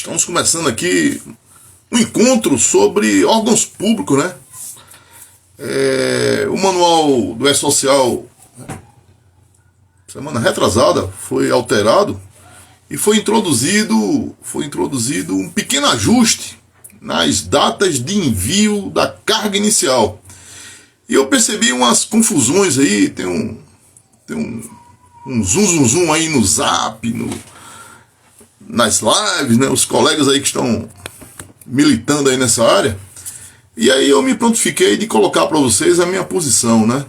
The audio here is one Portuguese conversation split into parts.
Estamos começando aqui um encontro sobre órgãos públicos, né? O manual do E-Social, semana retrasada, foi alterado e foi introduzido um pequeno ajuste nas datas de envio da carga inicial. E eu percebi umas confusões aí, tem um zum aí no Zap, nas lives, né? Os colegas aí que estão militando aí nessa área. E aí eu me prontifiquei de colocar para vocês a minha posição, né?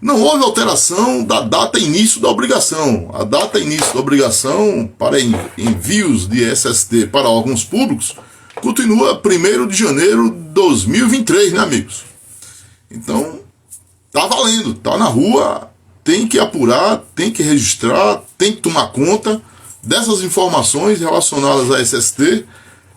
Não houve alteração da data início da obrigação. A data início da obrigação para envios de SST para órgãos públicos continua 1º de janeiro de 2023, né, amigos? Então, tá valendo, tá na rua, tem que apurar, tem que registrar, tem que tomar conta dessas informações relacionadas a SST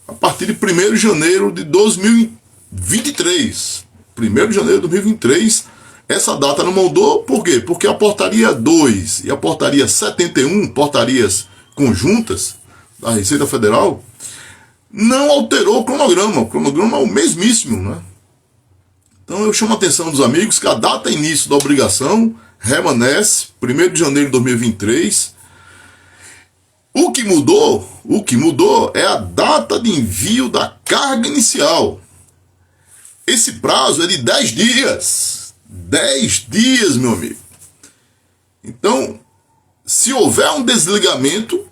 a partir de 1º de janeiro de 2023. 1º de janeiro de 2023, essa data não mudou, por quê? Porque a portaria 2 e a portaria 71, portarias conjuntas da Receita Federal, não alterou o cronograma é o mesmíssimo, né? Então eu chamo a atenção dos amigos que a data início da obrigação permanece 1º de janeiro de 2023. O que mudou é a data de envio da carga inicial. Esse prazo é de 10 dias. 10 dias, meu amigo. Então, se houver um desligamento,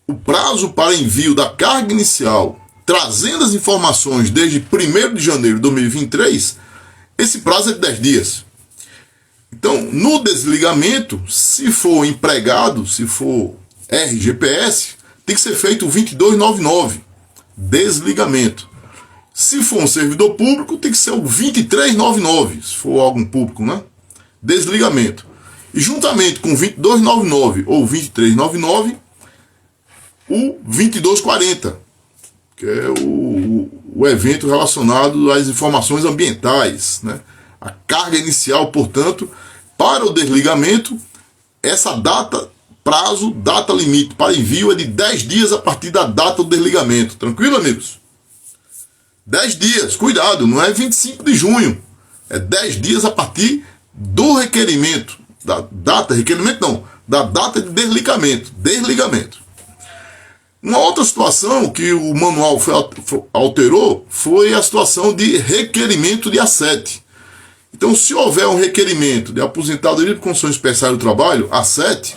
o prazo para envio da carga inicial, trazendo as informações desde 1º de janeiro de 2023, esse prazo é de 10 dias. Então, no desligamento, se for empregado, se for RGPS, tem que ser feito o 2299, desligamento. Se for um servidor público, tem que ser o 2399, se for órgão público, né? Desligamento. E juntamente com o 2299 ou 2399, o 2240, que é o evento relacionado às informações ambientais, né? A carga inicial, portanto, para o desligamento, essa data, prazo, data limite para envio é de 10 dias a partir da data do desligamento. Tranquilo, amigos? 10 dias, cuidado, não é 25 de junho. É 10 dias a partir do requerimento. Da data de desligamento. Uma outra situação que o manual alterou foi a situação de requerimento de A7. Então, se houver um requerimento de aposentadoria de condições especiais do trabalho, A7,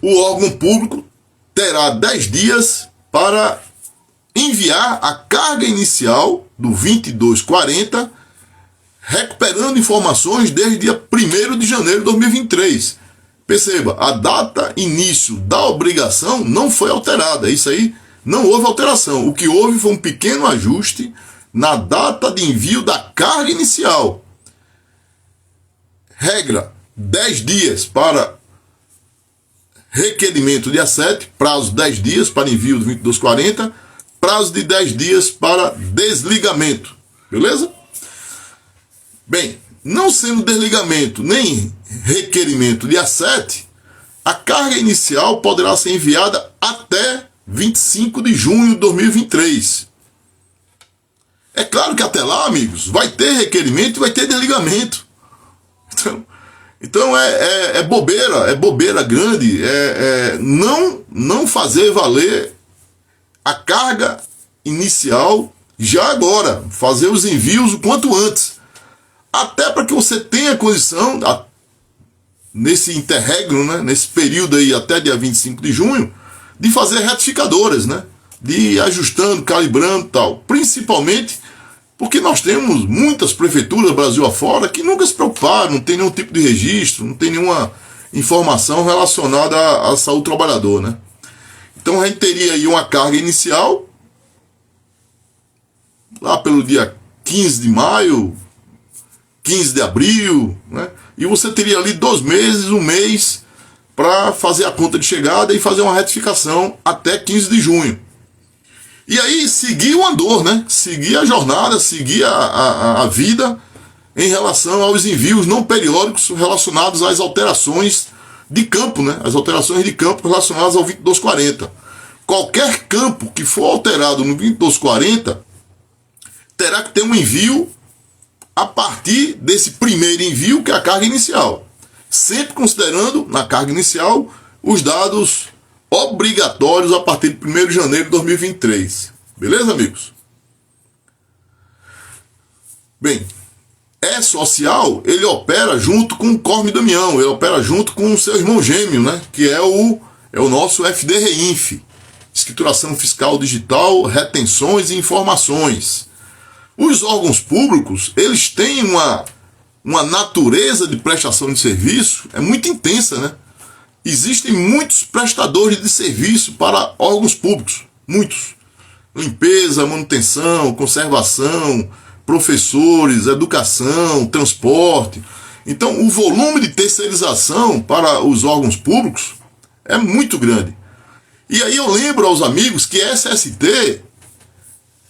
o órgão público terá 10 dias para enviar a carga inicial do 2240, recuperando informações desde dia 1º de janeiro de 2023. Perceba, a data início da obrigação não foi alterada. Isso aí não houve alteração. O que houve foi um pequeno ajuste na data de envio da carga inicial. Regra, 10 dias para requerimento de A7, prazo 10 dias para envio do 2240, prazo de 10 dias para desligamento. Beleza? Bem, não sendo desligamento nem requerimento de A7, a carga inicial poderá ser enviada até 25 de junho de 2023. É claro que até lá, amigos, vai ter requerimento e vai ter desligamento. Então é bobeira grande, não fazer valer a carga inicial já agora, fazer os envios o quanto antes. Até para que você tenha condição, nesse interregno, né, nesse período aí até dia 25 de junho, de fazer retificadoras, né, de ir ajustando, calibrando e tal. Principalmente porque nós temos muitas prefeituras Brasil afora que nunca se preocuparam, não tem nenhum tipo de registro, não tem nenhuma informação relacionada à saúde do trabalhador, né. Então a gente teria aí uma carga inicial, lá pelo dia 15 de maio, 15 de abril, né? E você teria ali 2 meses, 1 mês, para fazer a conta de chegada e fazer uma retificação até 15 de junho. E aí seguir o andor, né? Seguir a jornada, seguir a vida em relação aos envios não periódicos relacionados às alterações de campo, né? As alterações de campo relacionadas ao 2240. Qualquer campo que for alterado no 2240 terá que ter um envio a partir desse primeiro envio, que é a carga inicial. Sempre considerando, na carga inicial, os dados obrigatórios a partir de 1º de janeiro de 2023. Beleza, amigos? Bem, E-Social, ele opera junto com o Corme Damião, ele opera junto com o seu irmão gêmeo, né? Que é o nosso FD-REINF, Escrituração Fiscal Digital, Retenções e Informações. Os órgãos públicos, eles têm uma natureza de prestação de serviço, é muito intensa, né? Existem muitos prestadores de serviço para órgãos públicos, muitos. Limpeza, manutenção, conservação, professores, educação, transporte. Então, o volume de terceirização para os órgãos públicos é muito grande. E aí eu lembro aos amigos que SST,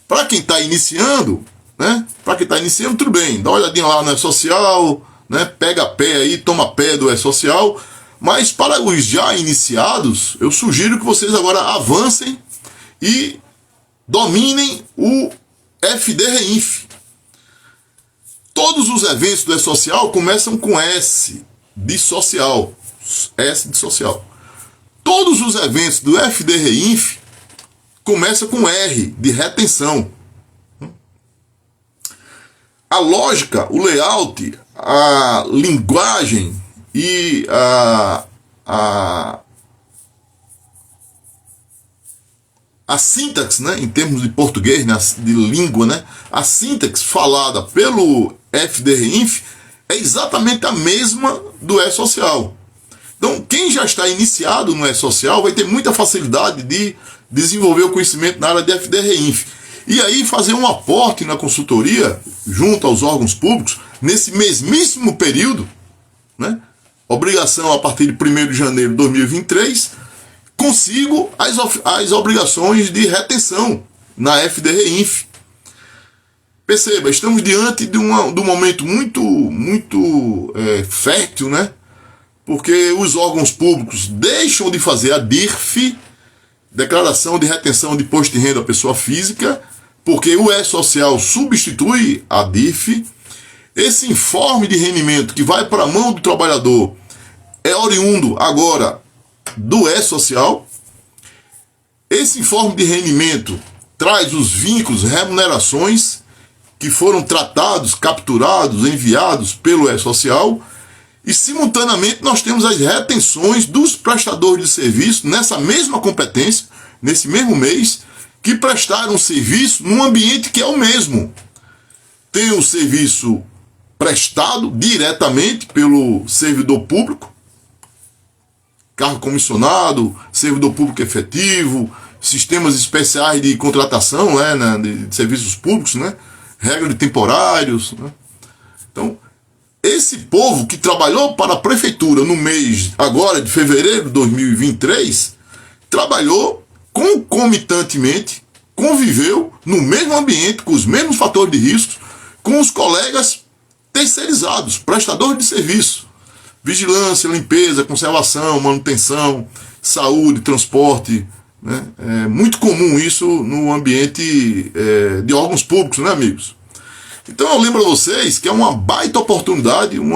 para quem está iniciando, né? Para quem está iniciando, tudo bem, dá uma olhadinha lá no E-Social, né? Pega pé aí, toma pé do E-Social. Mas para os já iniciados, eu sugiro que vocês agora avancem e dominem o FD-REINF. Todos os eventos do E-Social começam com S de social. S de social. Todos os eventos do FD-REINF começam com R de retenção. A lógica, o layout, a linguagem e a sintaxe, né, em termos de português, né, de língua, né, a sintaxe falada pelo FD-REINF é exatamente a mesma do E-Social. Então, quem já está iniciado no E-Social vai ter muita facilidade de desenvolver o conhecimento na área de FD-REINF. E aí fazer um aporte na consultoria, junto aos órgãos públicos, nesse mesmíssimo período, né, obrigação a partir de 1º de janeiro de 2023, consigo as obrigações de retenção na FD-REINF. Perceba, estamos diante de um momento muito fértil, né? Porque os órgãos públicos deixam de fazer a DIRF, Declaração de Retenção de Imposto de Renda à Pessoa Física, porque o E-Social substitui a DIRF. Esse informe de rendimento que vai para a mão do trabalhador é oriundo agora do E-Social. Esse informe de rendimento traz os vínculos, remunerações que foram tratados, capturados, enviados pelo E-Social, e simultaneamente nós temos as retenções dos prestadores de serviço nessa mesma competência, nesse mesmo mês, que prestaram serviço num ambiente que é o mesmo. Tem o serviço prestado diretamente pelo servidor público, cargo comissionado, servidor público efetivo, sistemas especiais de contratação, né, de serviços públicos, né, regra de temporários, né. Então, esse povo que trabalhou para a prefeitura no mês agora de fevereiro de 2023, trabalhou concomitantemente, conviveu no mesmo ambiente, com os mesmos fatores de risco, com os colegas terceirizados, prestadores de serviço, vigilância, limpeza, conservação, manutenção, saúde, transporte, né? É muito comum isso no ambiente de órgãos públicos, né, amigos? Então eu lembro a vocês que é uma baita oportunidade, um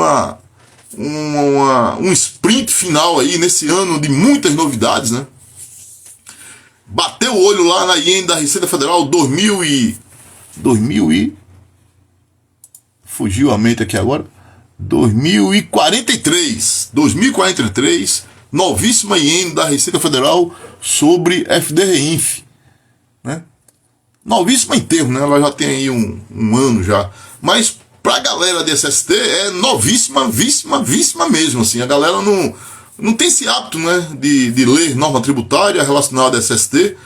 sprint final aí nesse ano de muitas novidades, né? Bateu o olho lá na IN da Receita Federal 2000 e fugiu a mente aqui agora. 2043, novíssima IN da Receita Federal sobre FD-REINF, né? Novíssima em termos, né? Ela já tem aí um ano já, mas pra galera de SST é novíssima, víssima mesmo, assim. A galera não tem esse hábito, né, de ler norma tributária relacionada a SST.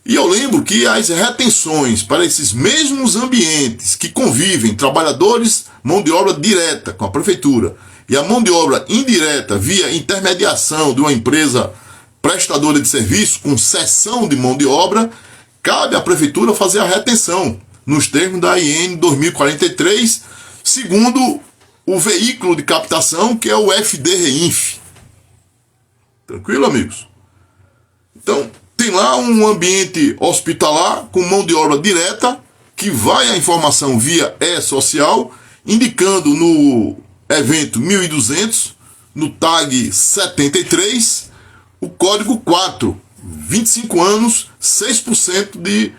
E eu lembro que as retenções para esses mesmos ambientes que convivem trabalhadores, mão de obra direta com a prefeitura e a mão de obra indireta via intermediação de uma empresa prestadora de serviço com cessão de mão de obra, cabe à prefeitura fazer a retenção nos termos da IN 2043, segundo o veículo de captação que é o FD-REINF. Tranquilo, amigos? Então, tem lá um ambiente hospitalar com mão de obra direta, que vai a informação via e-social, indicando no evento 1200, no tag 73, o código 4, 25 anos, 6% de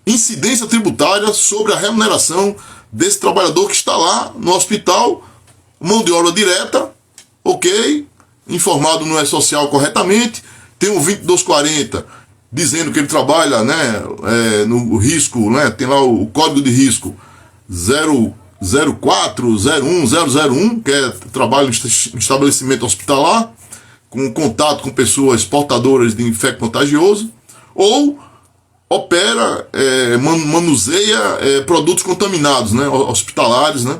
incidência tributária sobre a remuneração desse trabalhador que está lá no hospital, mão de obra direta, ok, informado no e-social corretamente, tem um 2240 dizendo que ele trabalha, né, no risco, né, tem lá o código de risco 0401001, que é trabalho em estabelecimento hospitalar, com contato com pessoas portadoras de infecto contagioso, ou opera, manuseia produtos contaminados, né, hospitalares, né.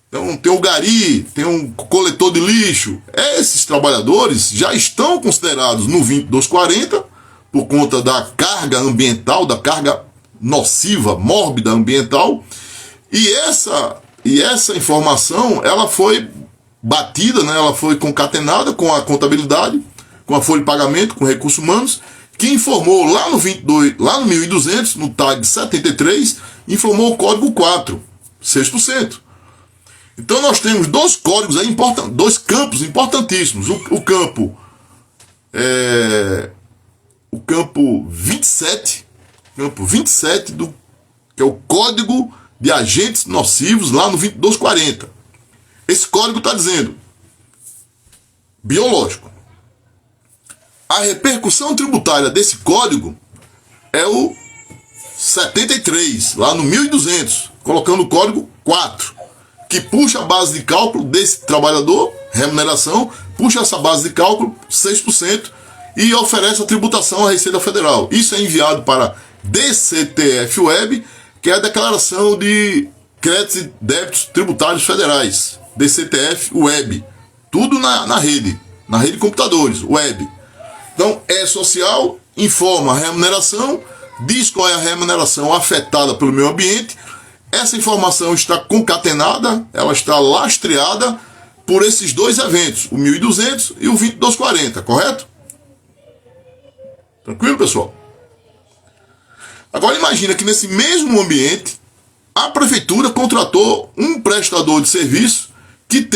Então tem o gari, tem um coletor de lixo. Esses trabalhadores já estão considerados no 2240 por conta da carga ambiental, da carga nociva, mórbida ambiental. E essa informação, ela foi batida, né, ela foi concatenada com a contabilidade, com a folha de pagamento, com recursos humanos, que informou lá no 1200, no tag 73, informou o código 4, 6%. Então nós temos dois códigos aí dois campos importantíssimos. O campo 27, que é o código de agentes nocivos lá no 2240. Esse código está dizendo biológico. A repercussão tributária desse código é o 73, lá no 1200, colocando o código 4. Que puxa a base de cálculo desse trabalhador, remuneração, puxa essa base de cálculo, 6%, e oferece a tributação à Receita Federal. Isso é enviado para DCTF Web, que é a Declaração de Créditos e Débitos Tributários Federais, DCTF Web. Tudo na rede de computadores, web. Então, social, informa a remuneração, diz qual é a remuneração afetada pelo meio ambiente. Essa informação está concatenada, ela está lastreada por esses dois eventos, o 1200 e o 2240, correto? Tranquilo, pessoal? Agora imagina que nesse mesmo ambiente, a prefeitura contratou um prestador de serviço que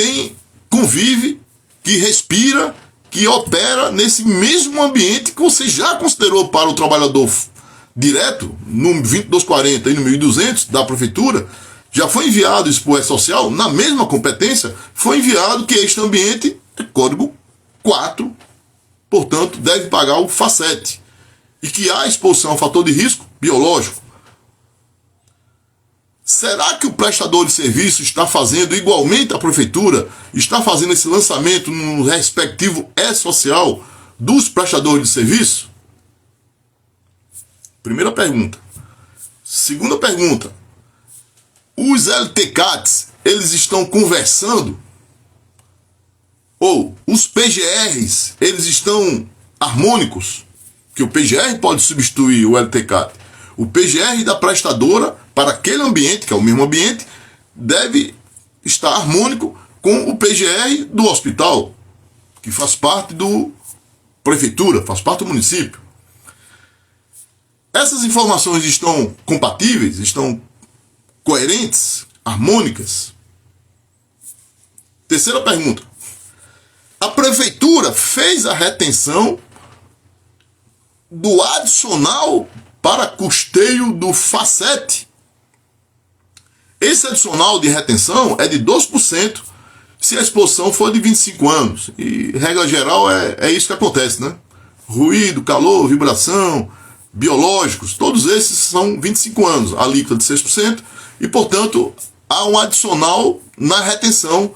convive, que respira, que opera nesse mesmo ambiente que você já considerou para o trabalhador direto, no 2240 e no 1200 da prefeitura. Já foi enviado isso para o E-Social, na mesma competência, foi enviado que este ambiente é código 4, portanto, deve pagar o FACET, e que há exposição ao fator de risco biológico. Será que o prestador de serviço está fazendo igualmente a prefeitura, está fazendo esse lançamento no respectivo E-Social dos prestadores de serviço? Primeira pergunta. Segunda pergunta. Os LTCATs, eles estão conversando? Ou os PGRs, eles estão harmônicos? Que o PGR pode substituir o LTCAT. O PGR da prestadora, para aquele ambiente, que é o mesmo ambiente, deve estar harmônico com o PGR do hospital, que faz parte do prefeitura, faz parte do município. Essas informações estão compatíveis, estão coerentes, harmônicas? Terceira pergunta. A prefeitura fez a retenção do adicional para custeio do FACET. Esse adicional de retenção é de 2% se a exposição for de 25 anos. E, regra geral, é isso que acontece, né? Ruído, calor, vibração, biológicos, todos esses são 25 anos, a alíquota de 6%, e, portanto, há um adicional na retenção.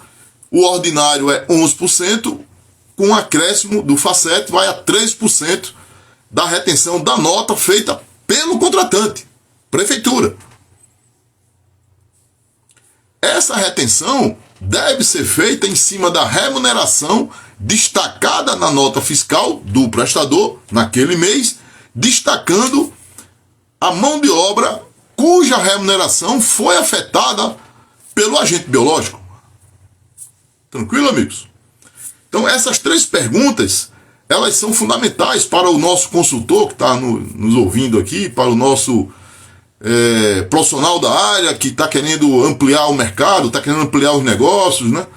O ordinário é 11%, com um acréscimo do FACET vai a 3% da retenção da nota feita pelo contratante, prefeitura. Essa retenção deve ser feita em cima da remuneração destacada na nota fiscal do prestador naquele mês, destacando a mão de obra cuja remuneração foi afetada pelo agente biológico. Tranquilo, amigos? Então, essas três perguntas, elas são fundamentais para o nosso consultor que está nos ouvindo aqui, para o nosso profissional da área que está querendo ampliar o mercado, está querendo ampliar os negócios, né?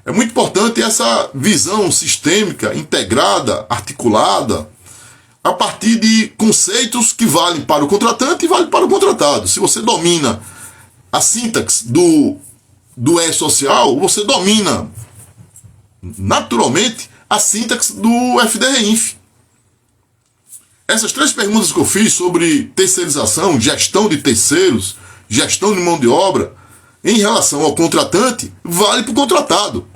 É muito importante essa visão sistêmica, integrada, articulada, a partir de conceitos que valem para o contratante e valem para o contratado. Se você domina a sintaxe do E-Social, você domina naturalmente a sintaxe do FDRINF. Essas 3 perguntas que eu fiz sobre terceirização, gestão de terceiros, gestão de mão de obra, em relação ao contratante, vale para o contratado.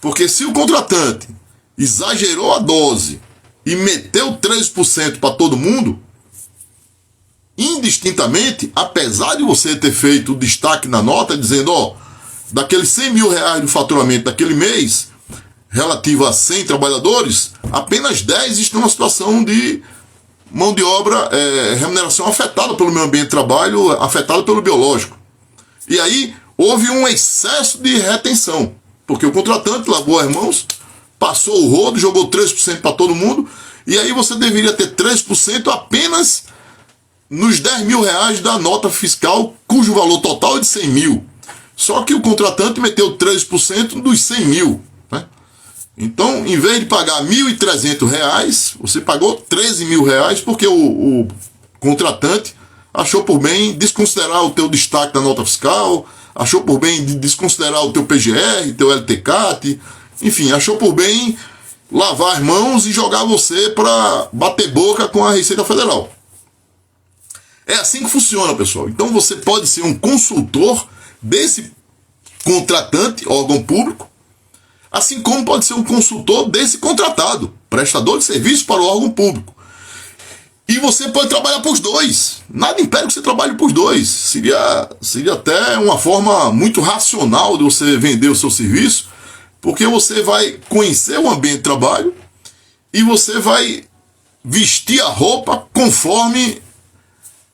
Porque se o contratante exagerou a dose e meteu 13% para todo mundo, indistintamente, apesar de você ter feito o destaque na nota, dizendo, ó, daqueles 100 mil reais do faturamento daquele mês, relativo a 100 trabalhadores, apenas 10 estão na situação de mão de obra, remuneração afetada pelo meio ambiente de trabalho, afetada pelo biológico. E aí houve um excesso de retenção, porque o contratante lavou as mãos, passou o rodo, jogou 3% para todo mundo, e aí você deveria ter 3% apenas nos 10 mil reais da nota fiscal, cujo valor total é de 100 mil. Só que o contratante meteu 3% dos 100 mil. Né? Então, em vez de pagar R$ 1.300, você pagou 13 mil reais, porque o contratante achou por bem desconsiderar o teu destaque da nota fiscal, achou por bem desconsiderar o teu PGR, teu LTCAT, enfim, achou por bem lavar as mãos e jogar você para bater boca com a Receita Federal. É assim que funciona, pessoal. Então você pode ser um consultor desse contratante, órgão público, assim como pode ser um consultor desse contratado, prestador de serviço para o órgão público. E você pode trabalhar para os dois. Nada impede que você trabalhe para os dois. Seria até uma forma muito racional de você vender o seu serviço, porque você vai conhecer o ambiente de trabalho e você vai vestir a roupa conforme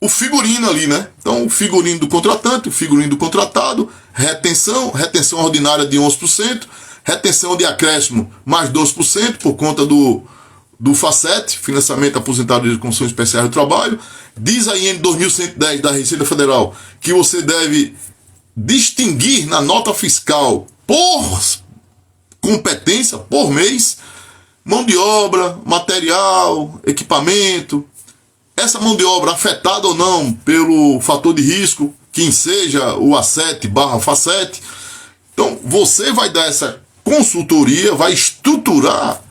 o figurino ali, né? Então, o figurino do contratante, o figurino do contratado, retenção ordinária de 11%, retenção de acréscimo mais 12% por conta do FACET, Financiamento Aposentado de Condições Especiais do Trabalho. Diz a IN 2110 da Receita Federal que você deve distinguir na nota fiscal por competência, por mês, mão de obra, material, equipamento, essa mão de obra afetada ou não pelo fator de risco, quem seja o A7/FACET. Então, você vai dar essa consultoria, vai estruturar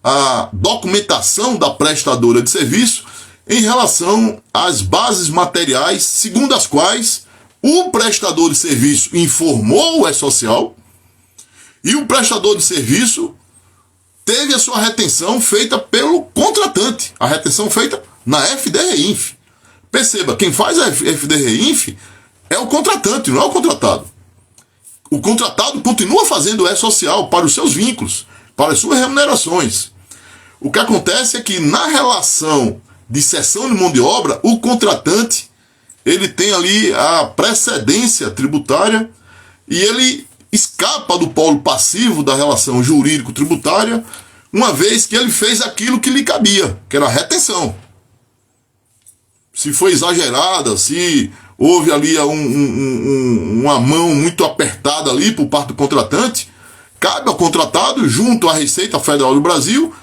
a documentação da prestadora de serviço em relação às bases materiais, segundo as quais o prestador de serviço informou o E-Social e o prestador de serviço teve a sua retenção feita pelo contratante, a retenção feita na FDRINF. Perceba, quem faz a FDRINF é o contratante, não é o contratado. O contratado continua fazendo o E-Social para os seus vínculos, para as suas remunerações. O que acontece é que na relação de cessão de mão de obra, o contratante ele tem ali a precedência tributária e ele escapa do polo passivo da relação jurídico-tributária, uma vez que ele fez aquilo que lhe cabia, que era a retenção. Se foi exagerada, se houve ali uma mão muito apertada ali por parte do contratante, cabe ao contratado, junto à Receita Federal do Brasil,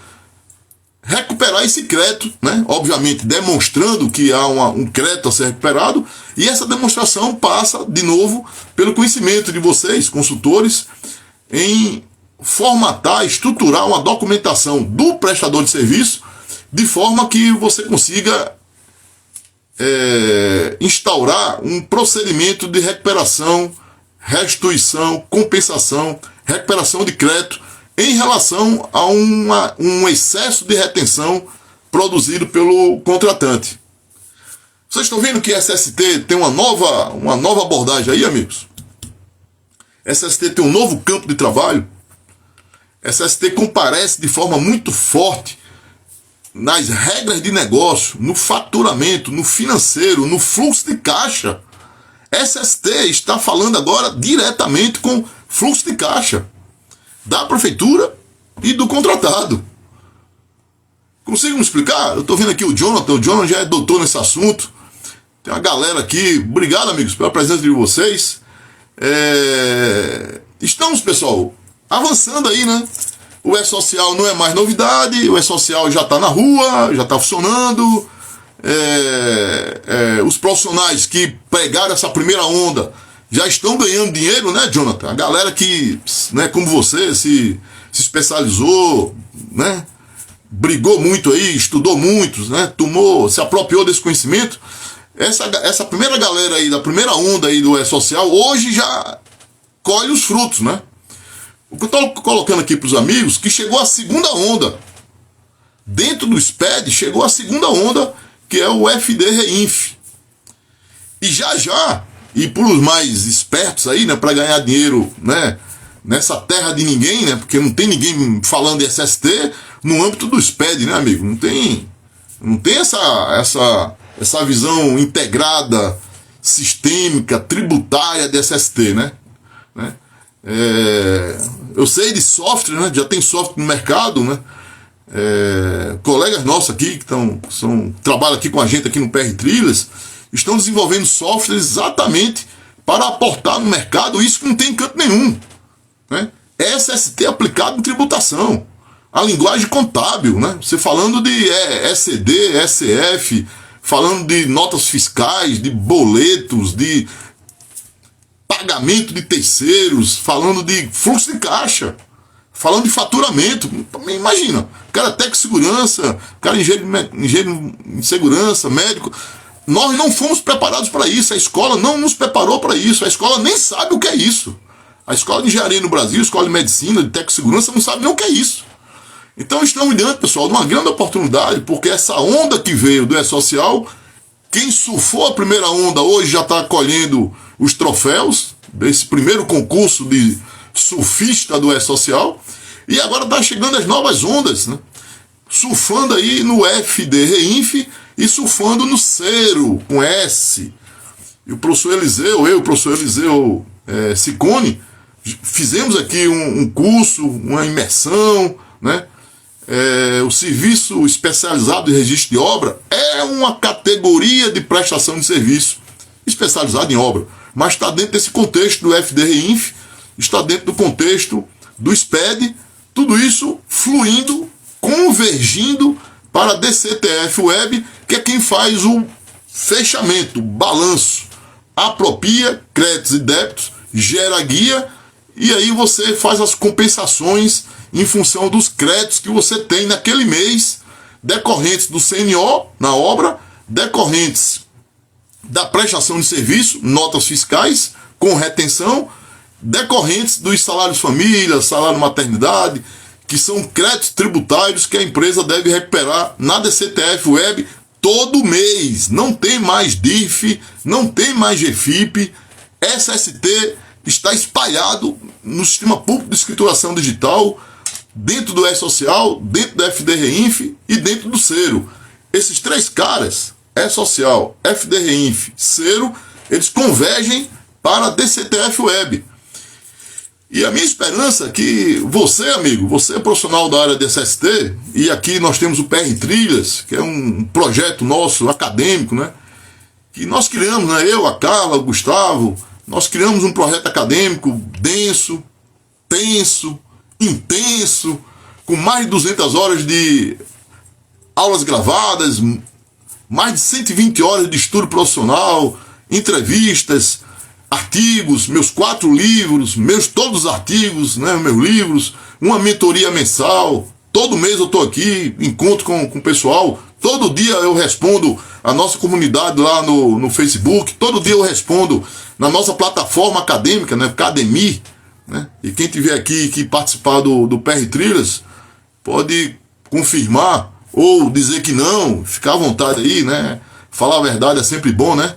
recuperar esse crédito, né? Obviamente demonstrando que há um crédito a ser recuperado, e essa demonstração passa, de novo, pelo conhecimento de vocês, consultores, em formatar, estruturar uma documentação do prestador de serviço, de forma que você consiga instaurar um procedimento de recuperação, restituição, compensação, recuperação de crédito em relação a um excesso de retenção produzido pelo contratante. Vocês estão vendo que a SST tem uma nova abordagem aí, amigos? A SST tem um novo campo de trabalho. A SST comparece de forma muito forte nas regras de negócio, no faturamento, no financeiro, no fluxo de caixa. SST está falando agora diretamente com fluxo de caixa da prefeitura e do contratado. Consigo me explicar? Eu tô vendo aqui o Jonathan já é doutor nesse assunto. Tem uma galera aqui. Obrigado, amigos, pela presença de vocês. Estamos, pessoal, avançando aí, né? O E-Social não é mais novidade, o E-Social já está na rua, já está funcionando. Os profissionais que pegaram essa primeira onda já estão ganhando dinheiro, né, Jonathan? A galera que, né, como você, se especializou, né, brigou muito aí, estudou muito, né, se apropriou desse conhecimento. Essa primeira galera aí, da primeira onda aí do E-Social, hoje já colhe os frutos, né? O que eu estou colocando aqui para os amigos, que chegou a segunda onda. Dentro do SPED, chegou a segunda onda, que é o FD Reinf. E já, e para os mais espertos aí, né, para ganhar dinheiro, né, nessa terra de ninguém, né, porque não tem ninguém falando de SST no âmbito do SPED, né, amigo? Não tem essa visão integrada, sistêmica, tributária de SST, né? Eu sei de software, né? Já tem software no mercado, né? Colegas nossos aqui que trabalham aqui com a gente aqui no PR Trilhas estão desenvolvendo softwares exatamente para aportar no mercado isso que não tem em canto nenhum, né? SST aplicado em tributação, a linguagem contábil, né? Você falando de ECD, SF, falando de notas fiscais, de boletos, de pagamento de terceiros, falando de fluxo de caixa, falando de faturamento. Imagina, o cara é técnico de segurança, o cara é engenheiro de segurança, médico. Nós não fomos preparados para isso, a escola não nos preparou para isso, a escola nem sabe o que é isso. A escola de engenharia no Brasil, a escola de medicina, de técnico de segurança, não sabe nem o que é isso. Então estamos diante, pessoal, de uma grande oportunidade, porque essa onda que veio do E-Social, quem surfou a primeira onda hoje já está colhendo os troféus desse primeiro concurso de surfista do E-Social, e agora está chegando as novas ondas, né? Surfando aí no FD Reinf e surfando no Cero, com S. E o professor Eliseu, o professor Eliseu Ciccone, fizemos aqui um curso, uma imersão, né? O serviço especializado de registro de obra é uma categoria de prestação de serviço especializado em obra, mas está dentro desse contexto do FD Reinf, está dentro do contexto do SPED, tudo isso fluindo, convergindo para a DCTF Web, que é quem faz o fechamento, o balanço, apropria créditos e débitos, gera guia, e aí você faz as compensações em função dos créditos que você tem naquele mês, decorrentes do CNO na obra, decorrentes da prestação de serviço, notas fiscais com retenção, decorrentes dos salários família, salário maternidade, que são créditos tributários que a empresa deve recuperar na DCTF Web todo mês. Não tem mais DIF, não tem mais GFIP, SST está espalhado no sistema público de escrituração digital, dentro do E-Social, dentro do FD Reinf e dentro do Cero. Esses três caras, E-Social, FD Reinf, Cero, eles convergem para a DCTF Web. E a minha esperança é que você, amigo, você é profissional da área de SST, e aqui nós temos o PR Trilhas, que é um projeto nosso, acadêmico, né? Que nós criamos, né? Eu, a Carla, o Gustavo, nós criamos um projeto acadêmico denso, tenso, intenso, com mais de 200 horas de aulas gravadas, mais de 120 horas de estudo profissional, entrevistas, artigos, meus 4 livros, todos os artigos, né, meus livros, uma mentoria mensal. Todo mês eu estou aqui, encontro com o pessoal, todo dia eu respondo a nossa comunidade lá no Facebook, todo dia eu respondo na nossa plataforma acadêmica, né, Academy, né? E quem tiver aqui que participar do PR Trilhas pode confirmar ou dizer que não, ficar à vontade aí, né? Falar a verdade é sempre bom, né?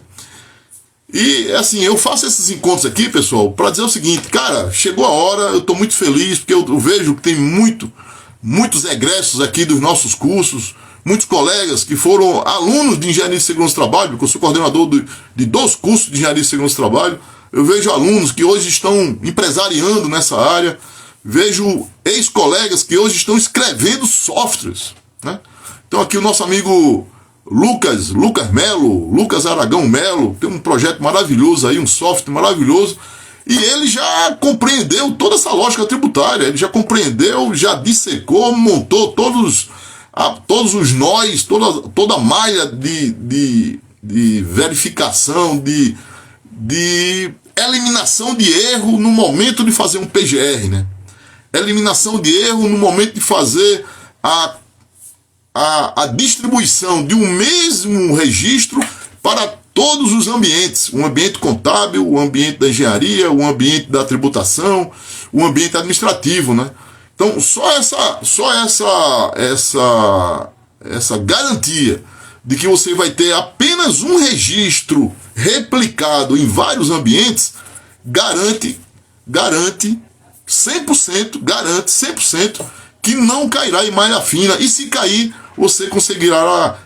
E assim, eu faço esses encontros aqui, pessoal, para dizer o seguinte, cara, chegou a hora, eu estou muito feliz, porque eu vejo que tem muitos egressos aqui dos nossos cursos, muitos colegas que foram alunos de Engenharia de Segurança do Trabalho, porque eu sou coordenador de 2 cursos de Engenharia de Segurança do Trabalho. Eu vejo alunos que hoje estão empresariando nessa área, vejo ex-colegas que hoje estão escrevendo softwares, né? aqui o nosso amigo Lucas Melo, Lucas Aragão Melo, tem um projeto maravilhoso aí, um software maravilhoso, e ele já compreendeu toda essa lógica tributária, ele já compreendeu, já dissecou, montou todos os nós, toda a malha de verificação, de eliminação de erro no momento de fazer um PGR, né? Eliminação de erro no momento de fazer a distribuição de um mesmo registro para todos os ambientes, o ambiente contábil, o ambiente da engenharia, o ambiente da tributação, o ambiente administrativo, né? Então, só essa garantia de que você vai ter apenas um registro replicado em vários ambientes garante 100% que não cairá em malha fina, e se cair, você conseguirá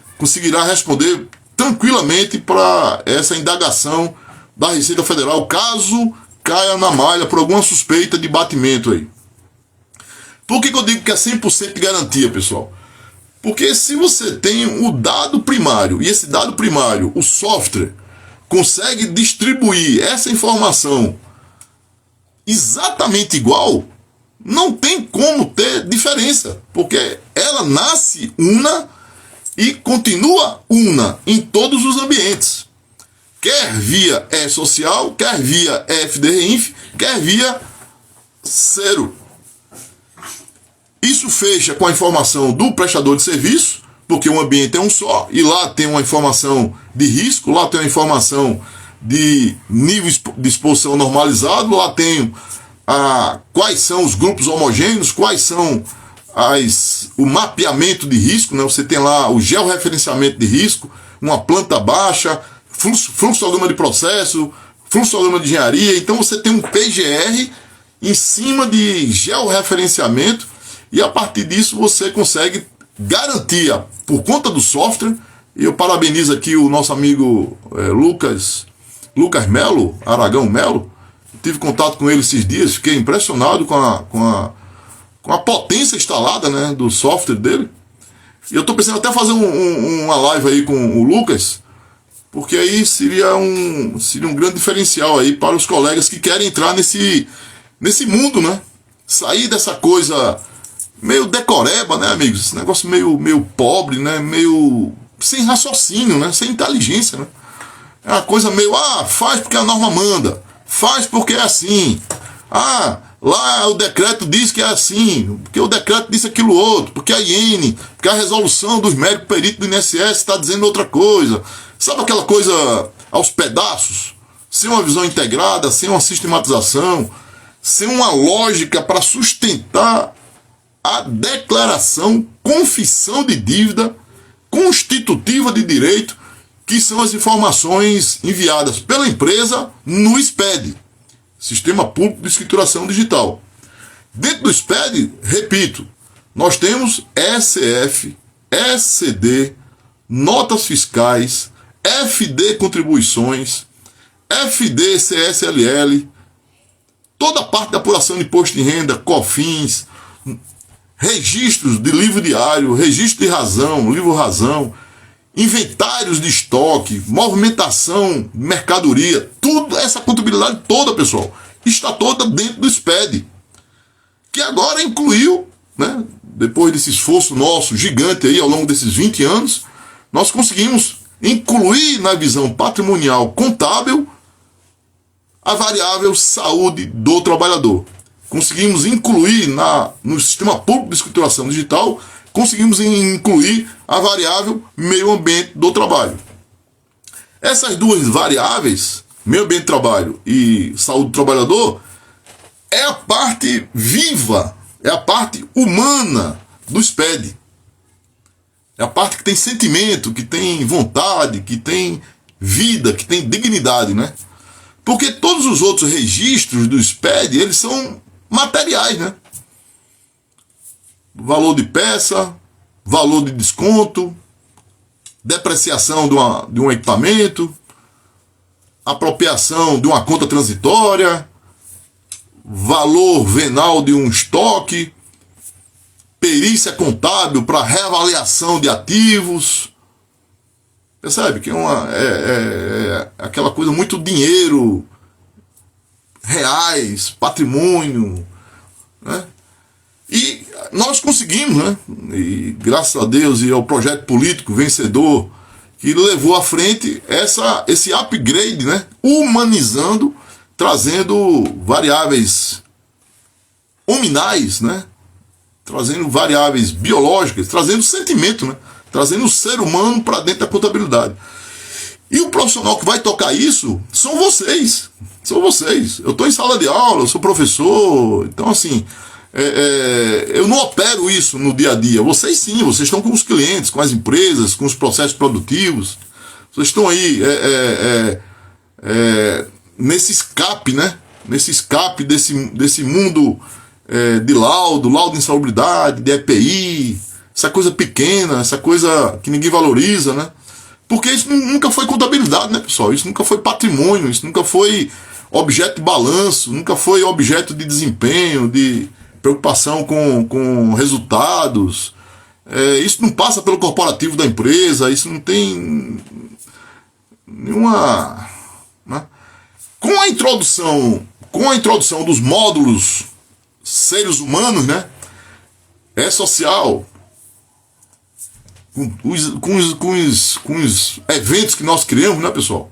responder tranquilamente para essa indagação da Receita Federal, caso caia na malha por alguma suspeita de batimento aí. Por que eu digo que é 100% de garantia, pessoal? Porque se você tem o dado primário, e esse dado primário, o software, consegue distribuir essa informação exatamente igual, não tem como ter diferença, porque ela nasce una e continua una em todos os ambientes, quer via E-Social, quer via FDRINF, quer via zero. Isso fecha com a informação do prestador de serviço, porque o ambiente é um só, e lá tem uma informação de risco, lá tem uma informação de nível de exposição normalizado, lá tem quais são os grupos homogêneos, quais são o mapeamento de risco, né? Você tem lá o georreferenciamento de risco, uma planta baixa, fluxograma de processo, fluxograma de engenharia. Então você tem um PGR em cima de georreferenciamento, e a partir disso você consegue garantir, por conta do software. E eu parabenizo aqui o nosso amigo Lucas Melo, Aragão Melo. Tive contato com ele esses dias, fiquei impressionado com a potência instalada, né, do software dele. E eu estou pensando até fazer uma live aí com o Lucas, porque aí seria um grande diferencial aí para os colegas que querem entrar nesse mundo, né? Sair dessa coisa meio decoreba, né, amigos? Esse negócio meio pobre, né? Meio sem raciocínio, né? Sem inteligência, né? É uma coisa meio, faz porque a norma manda, faz porque é assim. Lá o decreto diz que é assim, porque o decreto disse aquilo outro, porque a IN, porque a resolução dos médicos peritos do INSS está dizendo outra coisa. Sabe aquela coisa aos pedaços? Sem uma visão integrada, sem uma sistematização, sem uma lógica para sustentar a declaração, confissão de dívida constitutiva de direito, que são as informações enviadas pela empresa no SPED, Sistema Público de Escrituração Digital. Dentro do SPED, repito, nós temos ECF, ECD, notas fiscais, FD contribuições, FD CSLL, toda a parte da apuração de imposto de renda, COFINS, registros de livro diário, registro de razão, livro razão, inventários de estoque, movimentação, mercadoria, tudo, essa contabilidade toda, pessoal, está toda dentro do SPED, que agora incluiu, né, depois desse esforço nosso gigante aí ao longo desses 20 anos, nós conseguimos incluir na visão patrimonial contábil a variável saúde do trabalhador. Conseguimos incluir no Sistema Público de Escrituração Digital, conseguimos incluir a variável meio ambiente do trabalho. Essas duas variáveis, meio ambiente do trabalho e saúde do trabalhador, é a parte viva, é a parte humana do SPED. É a parte que tem sentimento, que tem vontade, que tem vida, que tem dignidade, né? Porque todos os outros registros do SPED, eles são materiais, né? Valor de peça, valor de desconto, depreciação de um equipamento, apropriação de uma conta transitória, valor venal de um estoque, perícia contábil para reavaliação de ativos. Percebe que é aquela coisa muito dinheiro, reais, patrimônio, né? E nós conseguimos, né? E graças a Deus e ao projeto político vencedor que levou à frente esse upgrade, né? Humanizando, trazendo variáveis hominais, né? Trazendo variáveis biológicas, trazendo sentimento, né? Trazendo o ser humano para dentro da contabilidade. E o profissional que vai tocar isso são vocês. São vocês. Eu estou em sala de aula, eu sou professor, então assim, eu não opero isso no dia a dia. Vocês sim, vocês estão com os clientes, com as empresas, com os processos produtivos. Vocês estão aí nesse escape, né? Nesse escape desse mundo de laudo de insalubridade, de EPI, essa coisa pequena, essa coisa que ninguém valoriza, né? Porque isso nunca foi contabilidade, né, pessoal? Isso nunca foi patrimônio, isso nunca foi objeto de balanço, nunca foi objeto de desempenho, de preocupação com resultados. Isso não passa pelo corporativo da empresa, isso não tem nenhuma... Né? Com a introdução dos módulos seres humanos, né? social, com os eventos que nós criamos, né, pessoal?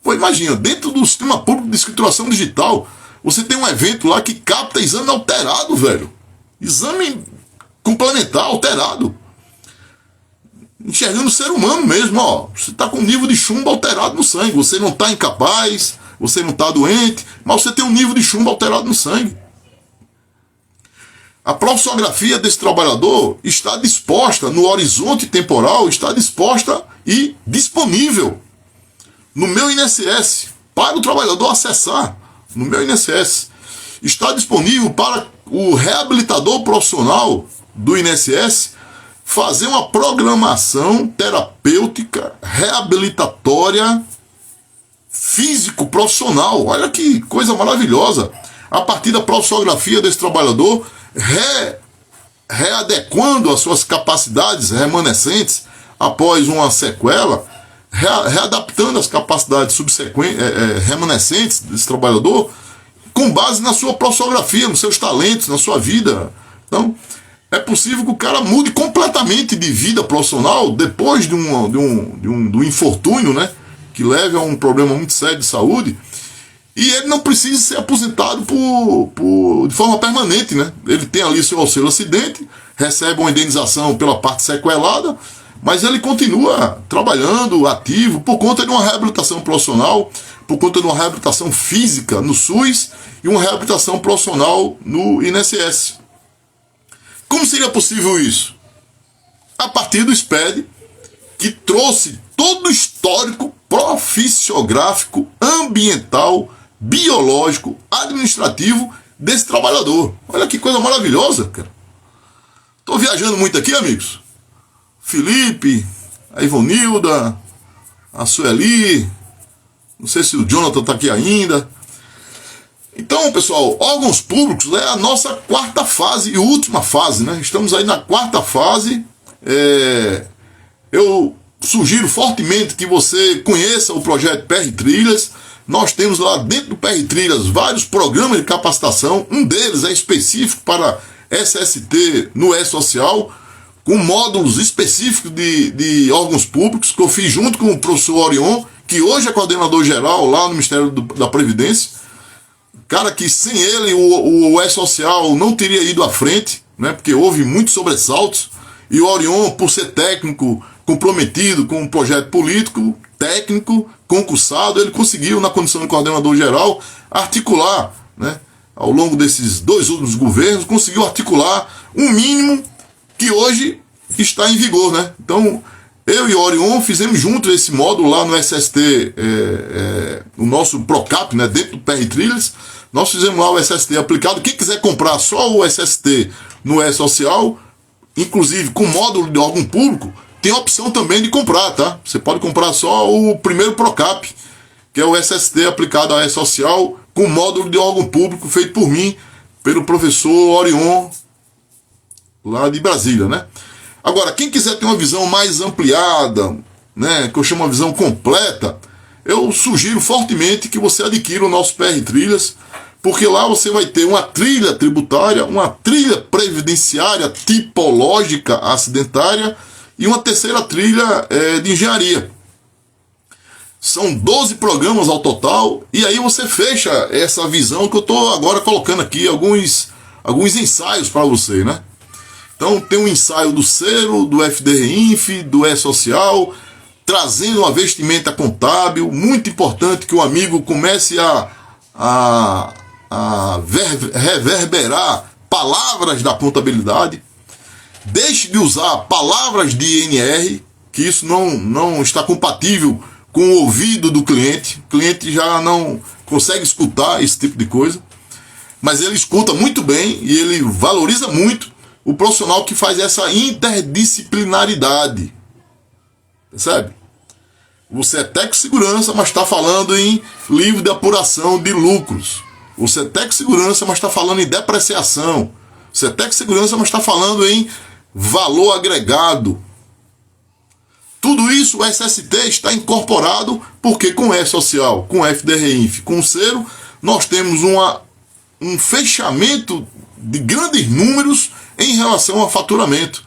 Pô, imagina, dentro do sistema público de escrituração digital, você tem um evento lá que capta exame alterado, velho. Exame complementar alterado. Enxergando o ser humano mesmo, ó. Você está com um nível de chumbo alterado no sangue. Você não está incapaz, você não está doente, mas você tem um nível de chumbo alterado no sangue. A profissionografia desse trabalhador está disposta no horizonte temporal, está disposta e disponível no meu INSS, para o trabalhador acessar no meu INSS. Está disponível para o reabilitador profissional do INSS fazer uma programação terapêutica, reabilitatória, físico-profissional. Olha que coisa maravilhosa. A partir da profissionografia desse trabalhador, readequando as suas capacidades remanescentes após uma sequela, readaptando as capacidades remanescentes desse trabalhador com base na sua profissionografia, nos seus talentos, na sua vida. Então, é possível que o cara mude completamente de vida profissional depois do infortúnio, né, que leve a um problema muito sério de saúde. E ele não precisa ser aposentado de forma permanente, né? Ele tem ali seu auxílio acidente, recebe uma indenização pela parte sequelada, mas ele continua trabalhando, ativo, por conta de uma reabilitação profissional, por conta de uma reabilitação física no SUS e uma reabilitação profissional no INSS. Como seria possível isso? A partir do SPED, que trouxe todo o histórico profissiográfico, ambiental, biológico, administrativo desse trabalhador. Olha que coisa maravilhosa, cara. Tô viajando muito aqui, amigos. Felipe, a Ivonilda, a Sueli, não sei se o Jonathan tá aqui ainda. Então, pessoal, órgãos públicos é a nossa quarta fase e última fase, né? Estamos aí na quarta fase. Eu sugiro fortemente que você conheça o projeto PR Trilhas. Nós temos lá dentro do PR Trilhas vários programas de capacitação. Um deles é específico para SST no E-Social, com módulos específicos de órgãos públicos, que eu fiz junto com o professor Orion, que hoje é coordenador geral lá no Ministério da Previdência. Cara, que sem ele o E-Social não teria ido à frente, né? Porque houve muitos sobressaltos. E o Orion, por ser técnico, comprometido com um projeto político, técnico, concursado, ele conseguiu, na condição de coordenador geral, articular, né, ao longo desses 2 últimos governos, conseguiu articular um mínimo que hoje está em vigor, né? Então, eu e o Orion fizemos junto esse módulo lá no SST, o nosso PROCAP, né, dentro do PR Trilhas. Nós fizemos lá o SST aplicado. Quem quiser comprar só o SST no E-Social, inclusive com módulo de órgão público, tem a opção também de comprar, tá? Você pode comprar só o primeiro PROCAP, que é o SST aplicado ao E-Social, com módulo de órgão público feito por mim, pelo professor Orion, lá de Brasília, né? Agora, quem quiser ter uma visão mais ampliada, né, que eu chamo uma visão completa, eu sugiro fortemente que você adquira o nosso PR Trilhas, porque lá você vai ter uma trilha tributária, uma trilha previdenciária tipológica acidentária e uma terceira trilha de engenharia. São 12 programas ao total, e aí você fecha essa visão que eu estou agora colocando aqui, alguns ensaios para você, né? Então tem um ensaio do Cero, do FDRINF, do E-Social, trazendo uma vestimenta contábil, muito importante que o amigo comece a reverberar palavras da contabilidade, deixe de usar palavras de INR, que isso não está compatível com o ouvido do cliente. O cliente já não consegue escutar esse tipo de coisa, mas ele escuta muito bem e ele valoriza muito o profissional que faz essa interdisciplinaridade. Percebe? Você é técnico de segurança, mas está falando em livro de apuração de lucros. Você é técnico de segurança, mas está falando em depreciação. Você é técnico de segurança, mas está falando em valor agregado. Tudo isso o SST está incorporado, porque com o E-Social, com o FDRINF, com o Cero, nós temos um fechamento de grandes números em relação ao faturamento.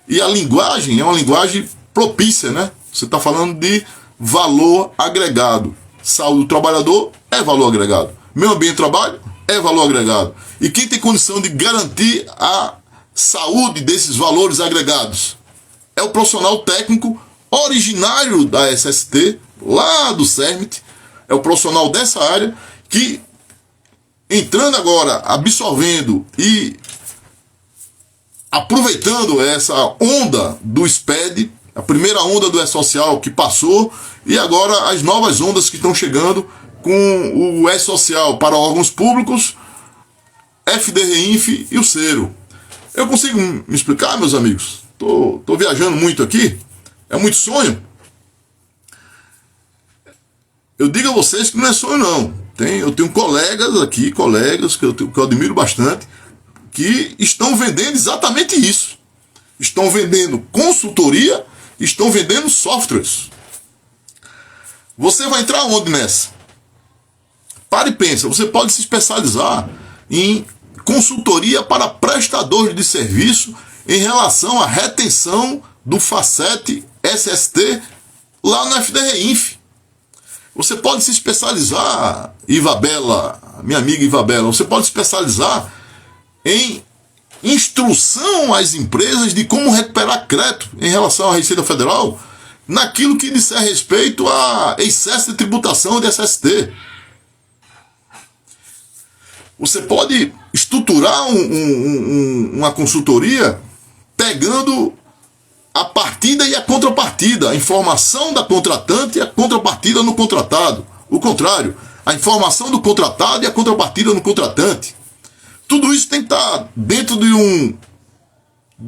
E a linguagem é uma linguagem propícia, né? Você está falando de valor agregado. Saúde do trabalhador é valor agregado. Meio ambiente de trabalho é valor agregado. E quem tem condição de garantir a saúde desses valores agregados é o profissional técnico originário da SST, lá do CERMIT, é o profissional dessa área que, entrando agora, absorvendo e aproveitando essa onda do SPED, a primeira onda do E-Social que passou, e agora as novas ondas que estão chegando com o E-Social para órgãos públicos, FDRINF e o Cero. Eu consigo me explicar, meus amigos? Tô viajando muito aqui. É muito sonho? Eu digo a vocês que não é sonho, não. Eu tenho colegas aqui, que eu admiro bastante, que estão vendendo exatamente isso. Estão vendendo consultoria, estão vendendo softwares. Você vai entrar onde nessa? Para e pensa, você pode se especializar em consultoria para prestadores de serviço em relação à retenção do FACET SST lá no FDRINF. Você pode se especializar, Ivabela, minha amiga Ivabela, você pode se especializar em instrução às empresas de como recuperar crédito em relação à Receita Federal naquilo que disser respeito a excesso de tributação de SST. Você pode estruturar uma consultoria pegando a partida e a contrapartida, a informação da contratante e a contrapartida no contratado. O contrário, a informação do contratado e a contrapartida no contratante. Tudo isso tem que estar dentro de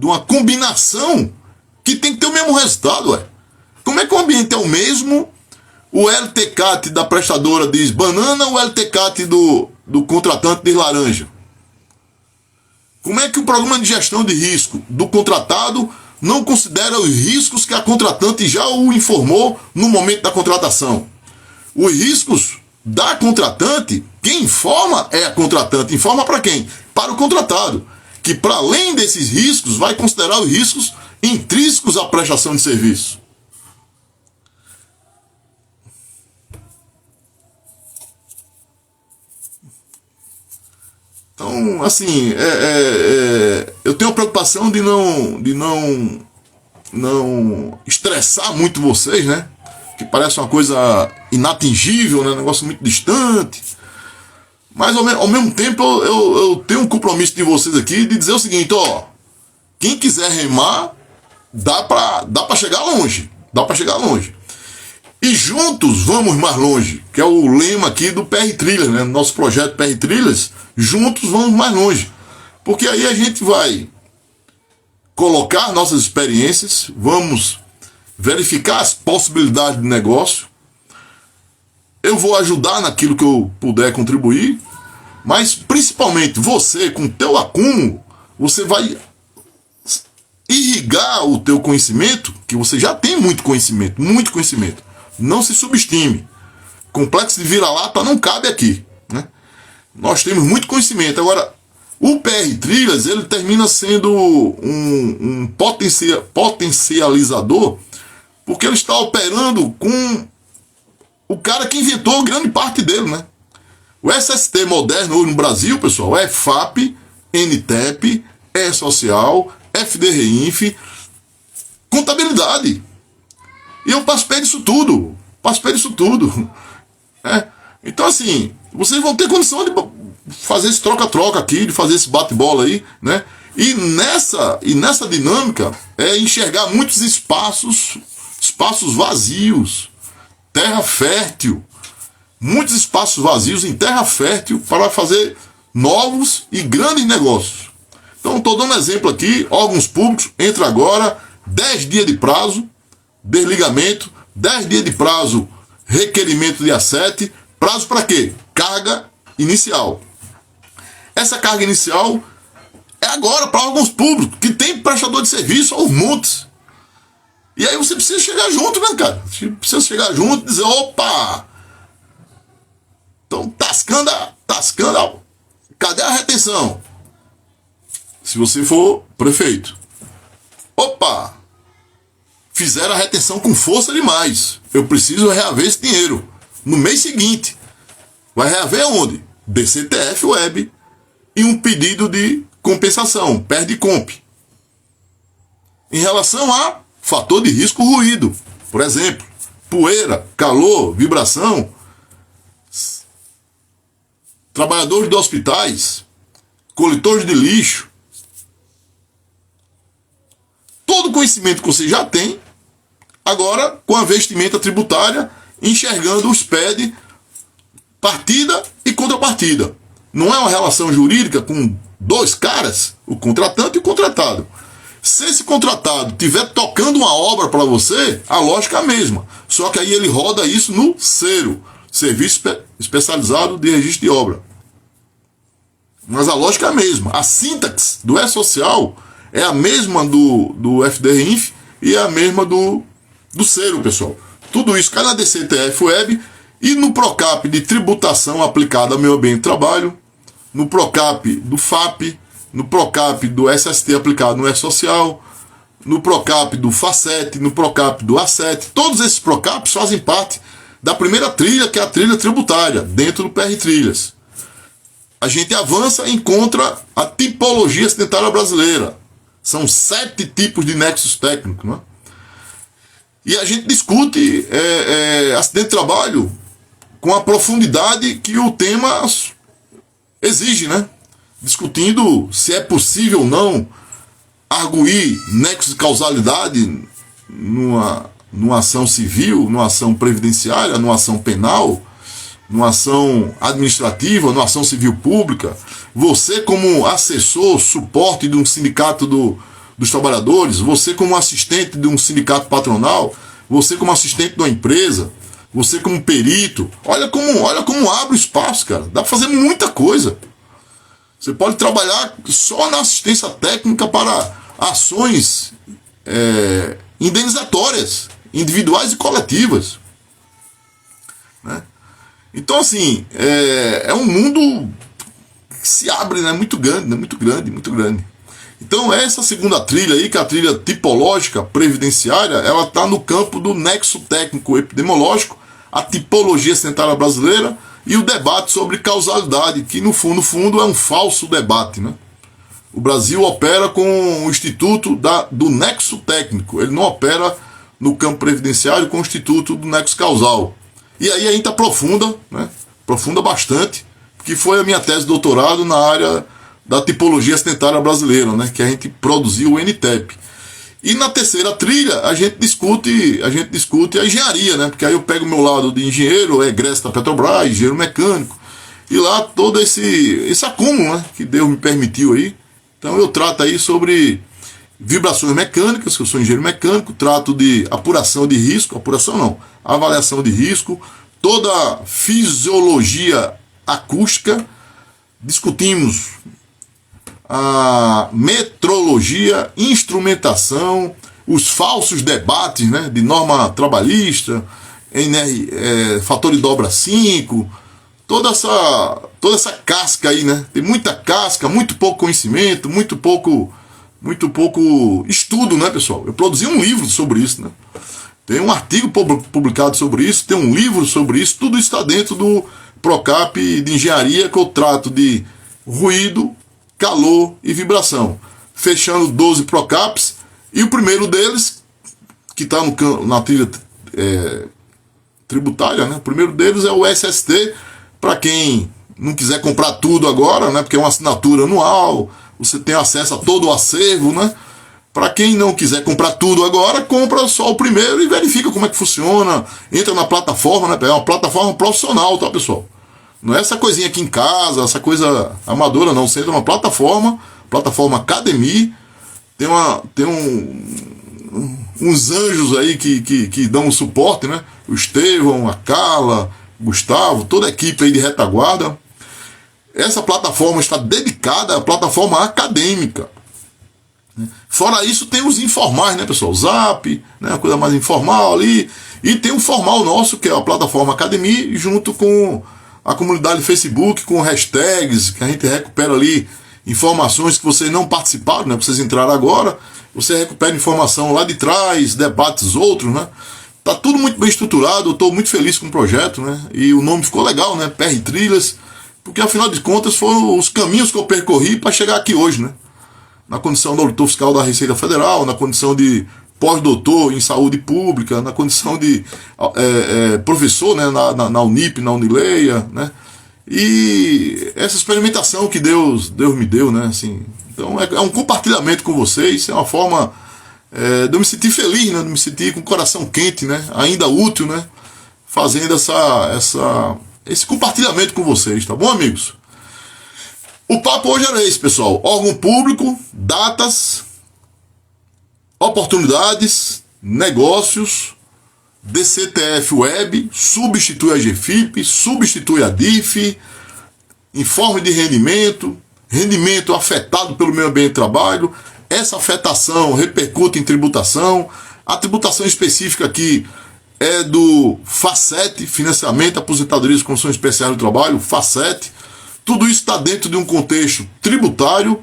uma combinação que tem que ter o mesmo resultado. Ué. Como é que o ambiente é o mesmo? O LTCAT da prestadora diz banana, o LTCAT do contratante diz laranja. Como é que o programa de gestão de risco do contratado não considera os riscos que a contratante já o informou no momento da contratação? Os riscos da contratante, quem informa é a contratante. Informa para quem? Para o contratado, que para além desses riscos vai considerar os riscos intrínsecos à prestação de serviço. Então, assim, eu tenho a preocupação de não estressar muito vocês, né? Que parece uma coisa inatingível, né? Um negócio muito distante. Mas, ao mesmo tempo, eu tenho um compromisso de vocês aqui de dizer o seguinte, ó. Quem quiser remar, dá pra chegar longe. Dá pra chegar longe. E juntos vamos mais longe, que é o lema aqui do PR Trilhas, né? Nosso projeto PR Trilhas, juntos vamos mais longe. Porque aí a gente vai colocar nossas experiências, vamos verificar as possibilidades de negócio. Eu vou ajudar naquilo que eu puder contribuir, mas principalmente você, com o teu acúmulo, você vai irrigar o teu conhecimento, que você já tem muito conhecimento, muito conhecimento. Não se subestime. Complexo de vira-lata não cabe aqui, né? Nós temos muito conhecimento. Agora, o PR Trilhas, ele termina sendo um potencializador, porque ele está operando com o cara que inventou grande parte dele, né? O SST moderno hoje no Brasil, pessoal, é FAP, NTEP, E-Social, FDRINF, contabilidade. E eu participei disso tudo. Então, assim, vocês vão ter condição de fazer esse troca-troca aqui, de fazer esse bate-bola aí, né? E nessa dinâmica é enxergar muitos espaços vazios, terra fértil, muitos espaços vazios em terra fértil para fazer novos e grandes negócios. Então, estou dando exemplo aqui, órgãos públicos, entra agora, 10 dias de prazo, desligamento, 10 dias de prazo, requerimento de A7, prazo para quê? Carga inicial. Essa carga inicial é agora para órgãos públicos, que tem prestador de serviço aos montes. E aí você precisa chegar junto, né, cara? Você precisa chegar junto e dizer, opa, estão tascando, cadê a retenção? Se você for prefeito. Opa, fizeram a retenção com força demais. Eu preciso reaver esse dinheiro. No mês seguinte. Vai reaver onde? DCTF Web e um pedido de compensação, PERDCOMP. Em relação a fator de risco ruído, por exemplo, poeira, calor, vibração, trabalhadores de hospitais, coletores de lixo, todo o conhecimento que você já tem, agora com a vestimenta tributária, enxergando os PED, partida e contrapartida. Não é uma relação jurídica com dois caras, o contratante e o contratado. Se esse contratado estiver tocando uma obra para você, a lógica é a mesma. Só que aí ele roda isso no SERO, Serviço Especializado de Registro de Obra. Mas a lógica é a mesma. A sintaxe do E-Social é a mesma do FDRINF e é a mesma do SERO, pessoal. Tudo isso cai na DCTF Web e no PROCAP de tributação aplicada ao meio ambiente de trabalho, no PROCAP do FAP, no PROCAP do SST aplicado no E-Social, no PROCAP do FACET, no PROCAP do A7. Todos esses PROCAPs fazem parte da primeira trilha, que é a trilha tributária, dentro do PR Trilhas. A gente avança e encontra a tipologia acidentária brasileira. São 7 tipos de nexos técnicos, né? E a gente discute acidente de trabalho com a profundidade que o tema exige, né? Discutindo se é possível ou não arguir nexo de causalidade numa ação civil, numa ação previdenciária, numa ação penal, numa ação administrativa, numa ação civil pública. Você como assessor, suporte de um sindicato dos trabalhadores, você como assistente de um sindicato patronal, você como assistente de uma empresa, você como perito, olha como abre o espaço, cara. Dá para fazer muita coisa. Você pode trabalhar só na assistência técnica para ações indenizatórias, individuais e coletivas, né? Então, assim, é um mundo que se abre, né? Muito grande, né? Muito grande. Então, essa segunda trilha aí, que é a trilha tipológica previdenciária, ela está no campo do nexo técnico epidemiológico, a tipologia sanitária brasileira e o debate sobre causalidade, que no fundo é um falso debate, né? O Brasil opera com o Instituto do Nexo Técnico, ele não opera no campo previdenciário com o Instituto do Nexo Causal. E aí a gente aprofunda, né? Aprofunda bastante, que foi a minha tese de doutorado na área da tipologia acidentária brasileira, né? Que a gente produziu o NTEP. E na terceira trilha a gente discute a engenharia, né? Porque aí eu pego o meu lado de engenheiro, egresso da Petrobras, engenheiro mecânico, e lá todo esse acúmulo, né? Que Deus me permitiu aí. Então eu trato aí sobre vibrações mecânicas, que eu sou engenheiro mecânico, trato de apuração de risco, avaliação de risco, toda a fisiologia acústica, discutimos a metrologia, instrumentação, os falsos debates, né, de norma trabalhista, fator de dobra 5, toda essa casca aí, né? Tem muita casca, muito pouco conhecimento, muito pouco estudo, né, pessoal? Eu produzi um livro sobre isso, né? Tem um artigo publicado sobre isso, tem um livro sobre isso, tudo está dentro do Procap de Engenharia, que eu trato de ruído, calor e vibração, fechando 12 Procaps, e o primeiro deles, que está na trilha tributária, né? O primeiro deles é o SST, para quem não quiser comprar tudo agora, né? Porque é uma assinatura anual, você tem acesso a todo o acervo, né? Para quem não quiser comprar tudo agora, compra só o primeiro e verifica como é que funciona, entra na plataforma, né? É uma plataforma profissional, tá, pessoal? Não é essa coisinha aqui em casa, essa coisa amadora, não. Você entra numa plataforma Academy, tem uns anjos aí que dão um suporte, né? O Estevão, a Carla, o Gustavo, toda a equipe aí de retaguarda. Essa plataforma está dedicada à plataforma acadêmica. Fora isso, tem os informais, né, pessoal? O Zap, né, uma coisa mais informal ali. E tem o formal nosso, que é a plataforma Academy, junto com a comunidade Facebook, com hashtags, que a gente recupera ali informações que vocês não participaram, né? Vocês entraram agora, você recupera informação lá de trás, debates outros, né? Tá tudo muito bem estruturado, eu estou muito feliz com o projeto, né? E o nome ficou legal, né? PR Trilhas, porque afinal de contas foram os caminhos que eu percorri para chegar aqui hoje, né? Na condição de auditor fiscal da Receita Federal, na condição de pós-doutor em saúde pública, na condição de professor, né, na Unip, na Unileia, né? E essa experimentação que Deus me deu, né? Assim, então é um compartilhamento com vocês, é uma forma de eu me sentir feliz, né? De me sentir com o coração quente, né? Ainda útil, né? Fazendo esse compartilhamento com vocês, tá bom, amigos? O papo hoje era esse, pessoal. Órgão público, datas, oportunidades, negócios, DCTF Web, substitui a GFIP, substitui a DIF, informe de rendimento afetado pelo meio ambiente de trabalho. Essa afetação repercute em tributação. A tributação específica aqui é do FACET, Financiamento, Aposentadorias e Condições Especiais do Trabalho, FACET. Tudo isso está dentro de um contexto tributário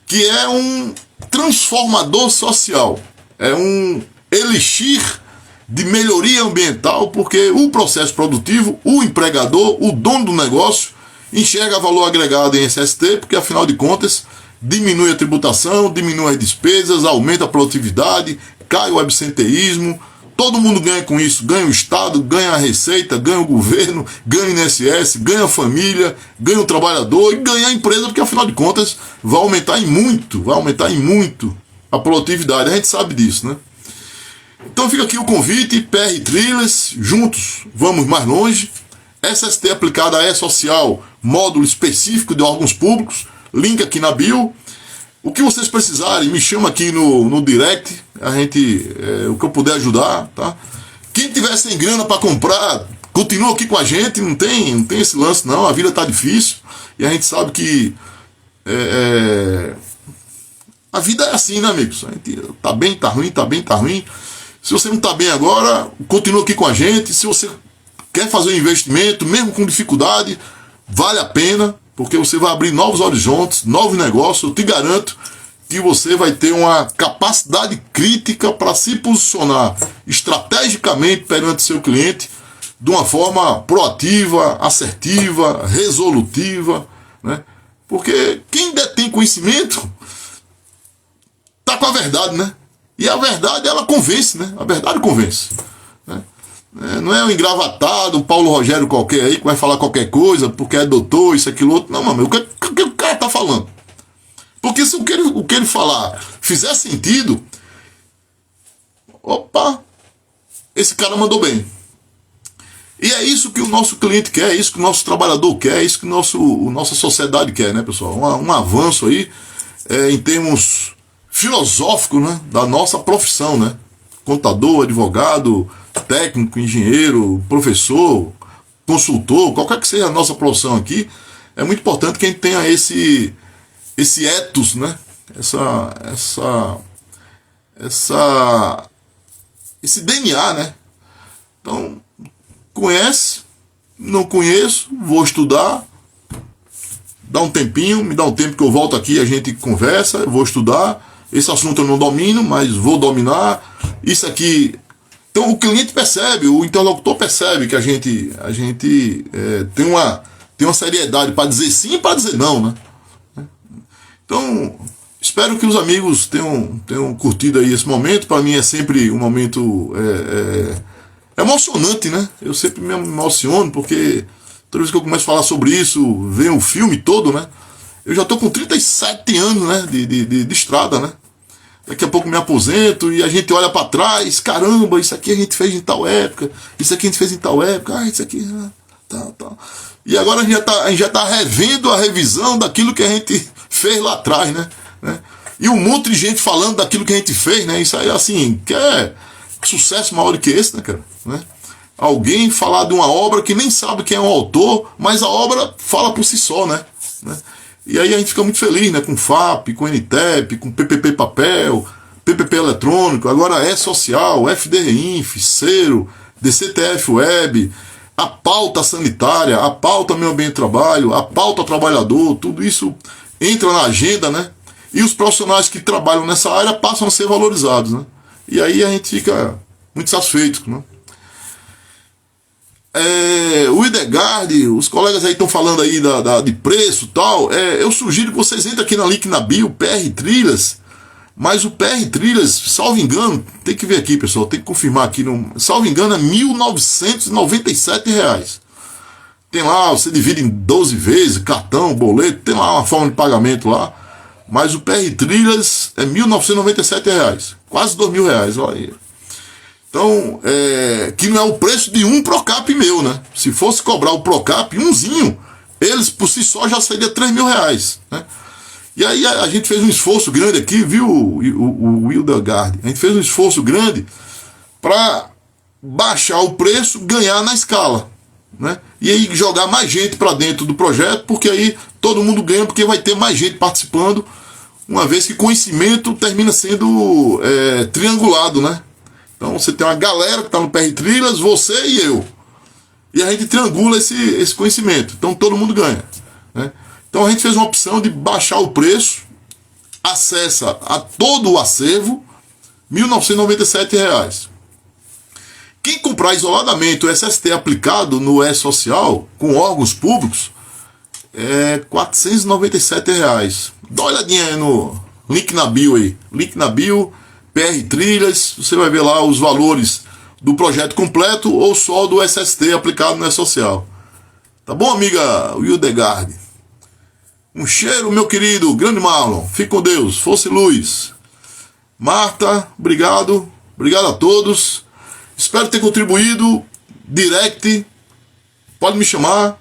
que é um transformador social, é um elixir de melhoria ambiental, porque o processo produtivo, o empregador, o dono do negócio, enxerga valor agregado em SST, porque afinal de contas diminui a tributação, diminui as despesas, aumenta a produtividade, cai o absenteísmo. Todo mundo ganha com isso, ganha o Estado, ganha a Receita, ganha o governo, ganha o INSS, ganha a família, ganha o trabalhador e ganha a empresa, porque afinal de contas vai aumentar em muito a produtividade, a gente sabe disso, né? Então fica aqui o convite, PR Trilhas, juntos vamos mais longe. SST aplicada a E-Social, módulo específico de órgãos públicos, link aqui na bio. O que vocês precisarem, me chama aqui no direct, o que eu puder ajudar, tá? Quem tiver sem grana para comprar, continua aqui com a gente, não tem esse lance não, a vida tá difícil, e a gente sabe que a vida é assim, né, amigos? A gente tá bem, tá ruim, tá bem, tá ruim. Se você não tá bem agora, continua aqui com a gente. Se você quer fazer um investimento, mesmo com dificuldade, vale a pena, porque você vai abrir novos horizontes, novos negócios. Eu te garanto que você vai ter uma capacidade crítica para se posicionar estrategicamente perante seu cliente de uma forma proativa, assertiva, resolutiva, né? Porque quem detém conhecimento está com a verdade, né? E a verdade, ela convence, né? A verdade convence, né? Não é um engravatado, um Paulo Rogério qualquer aí que vai falar qualquer coisa porque é doutor, isso, aquilo, outro. Não, mano, o que o cara tá falando? Porque se o que ele falar fizer sentido, opa, esse cara mandou bem. E é isso que o nosso cliente quer, é isso que o nosso trabalhador quer, é isso que nossa sociedade quer, né, pessoal? Um avanço aí em termos filosóficos, né, da nossa profissão, né? Contador, advogado, técnico, engenheiro, professor, consultor, qualquer que seja a nossa profissão aqui, é muito importante que a gente tenha esse ethos, né? Esse DNA, né? Então, conhece, não conheço, vou estudar, dá um tempinho, me dá um tempo que eu volto aqui, a gente conversa, eu vou estudar. Esse assunto eu não domino, mas vou dominar. Isso aqui. Então o cliente percebe, o interlocutor percebe que a gente tem uma seriedade para dizer sim e para dizer não, né? Então, espero que os amigos tenham curtido aí esse momento. Para mim é sempre um momento emocionante, né? Eu sempre me emociono, porque toda vez que eu começo a falar sobre isso, vem o filme todo, né? Eu já estou com 37 anos, né, de estrada, né? Daqui a pouco me aposento e a gente olha para trás, caramba, isso aqui a gente fez em tal época, isso aqui a gente fez em tal época, isso aqui, tal. E agora a gente já tá revendo a revisão daquilo que a gente fez lá atrás, né? E um monte de gente falando daquilo que a gente fez, né? Isso aí, assim, quer sucesso maior do que esse, né, cara? Né? Alguém falar de uma obra que nem sabe quem é o autor, mas a obra fala por si só, né? E aí a gente fica muito feliz, né? Com FAP, com NTEP, com PPP papel, PPP eletrônico, agora E-Social, FDRINF, Cero, DCTF Web, a pauta sanitária, a pauta meio ambiente de trabalho, a pauta trabalhador, tudo isso entra na agenda, né? E os profissionais que trabalham nessa área passam a ser valorizados, né? E aí a gente fica muito satisfeito, né? O Idegard, os colegas aí estão falando aí de preço e tal. Eu sugiro que vocês entrem aqui na link na bio, PR Trilhas. Mas o PR Trilhas, salvo engano, tem que ver aqui, pessoal, tem que confirmar aqui. Salvo engano, é R$ 1.997. Tem lá, você divide em 12 vezes, cartão, boleto, tem lá uma forma de pagamento lá. Mas o PR Trilhas é R$ 1.997. Quase R$ 2.000, olha aí. Então, que não é o preço de um Procap meu, né? Se fosse cobrar o Procap, umzinho, eles por si só já seria R$ 3.000, né? E aí a gente fez um esforço grande aqui, viu, o Hildegard? A gente fez um esforço grande para baixar o preço, ganhar na escala, né? E aí jogar mais gente para dentro do projeto, porque aí todo mundo ganha, porque vai ter mais gente participando, uma vez que conhecimento termina sendo triangulado, né? Então você tem uma galera que está no PR Trilhas, você e eu. E a gente triangula esse conhecimento. Então todo mundo ganha, né? Então a gente fez uma opção de baixar o preço, acessa a todo o acervo, R$ 1.997. Quem comprar isoladamente o SST aplicado no E-Social, com órgãos públicos, é R$ 497. Dá uma olhadinha aí no link na bio aí. Link na bio, PR Trilhas, você vai ver lá os valores do projeto completo ou só do SST aplicado no E-Social. Tá bom, amiga Hildegard? Um cheiro, meu querido, grande Marlon. Fique com Deus, força e luz. Marta, obrigado. Obrigado a todos. Espero ter contribuído. Direct, pode me chamar.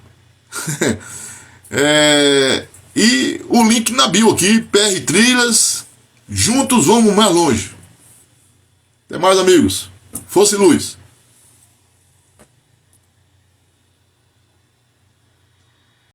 E o link na bio aqui, PR Trilhas. Juntos vamos mais longe. Até mais, amigos. Força e luz.